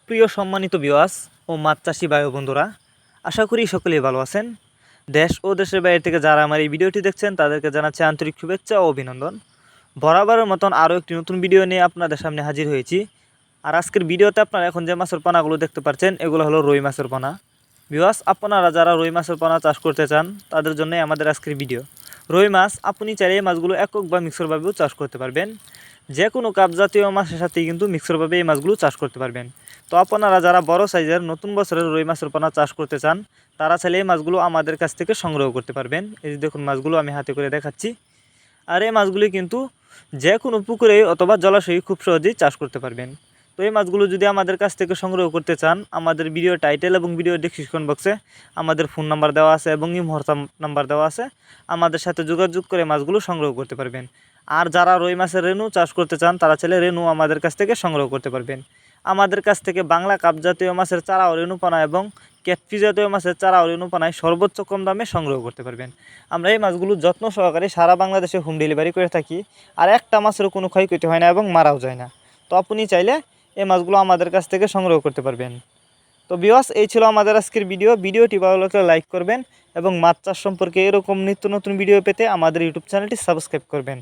প্রিয় সম্মানিত ভিউয়ার্স ও মাছ চাষি ভাই ও বন্ধুরা, আশা করি সকলেই ভালো আছেন। দেশ ও দেশের বাইরে থেকে যারা আমার এই ভিডিওটি দেখছেন তাদেরকে জানাচ্ছি আন্তরিক শুভেচ্ছা ও অভিনন্দন। বরাবরের মতন আরও একটি নতুন ভিডিও নিয়ে আপনাদের সামনে হাজির হয়েছি। আর আজকের ভিডিওতে আপনারা এখন যে মাছের পোনাগুলো দেখতে পাচ্ছেন এগুলো হলো রুই মাছের পোনা। ভিউয়ার্স, আপনারা যারা রুই মাছের পোনা চাষ করতে চান তাদের জন্যই আমাদের আজকের ভিডিও। রুই মাছ আপনি চাইলে এই মাছগুলো একক বা মিক্সরভাবেও চাষ করতে পারবেন। যে কোনো কাপ জাতীয় মাছের সাথেই কিন্তু মিক্সরভাবে এই মাছগুলো চাষ করতে পারবেন। তো আপনারা যারা বড় সাইজের নতুন বছরের রুই মাছের পোনা চাষ করতে চান তারা চাইলে এই মাছগুলো আমাদের কাছ থেকে সংগ্রহ করতে পারবেন। এই যে দেখুন মাছগুলো আমি হাতে করে দেখাচ্ছি। আর এই মাছগুলি কিন্তু যে কোনো পুকুরে অথবা জলাশয়ে খুব সহজেই চাষ করতে পারবেন। তো এই মাছগুলো যদি আমাদের কাছ থেকে সংগ্রহ করতে চান, আমাদের ভিডিও টাইটেল এবং ভিডিও ডেসক্রিপশন বক্সে আমাদের ফোন নাম্বার দেওয়া আছে এবং হোয়াটসঅ্যাপ নাম্বার দেওয়া আছে। আমাদের সাথে যোগাযোগ করে মাছগুলো সংগ্রহ করতে পারবেন। আর যারা রুই মাছের রেনু চাষ করতে চান তারা চাইলে রেনু আমাদের কাছ থেকে সংগ্রহ করতে পারবেন। আমাদের কাছ থেকে বাংলা কাপ জাতীয় মাছের চারা ও রেনুপানা এবং ক্যাটফি জাতীয় মাছের চারা ও রেনুপানায় সর্বোচ্চ কম দামে সংগ্রহ করতে পারবেন। আমরা এই মাছগুলো যত্ন সহকারে সারা বাংলাদেশে হোম ডেলিভারি করে থাকি। আর একটা মাছেরও কোনো ক্ষয়ক্ষতি হয় না এবং মারাও যায় না। তো আপনি চাইলে এই মাছগুলো আমাদের কাছ থেকে সংগ্রহ করতে পারবেন। তো ভিউয়ার্স, এই ছিল আমাদের আজকের ভিডিওটি ভালো লাগলে লাইক করবেন এবং মাছ চাষ সম্পর্কে এরকম নিত্য নতুন ভিডিও পেতে আমাদের ইউটিউব চ্যানেলটি সাবস্ক্রাইব করবেন।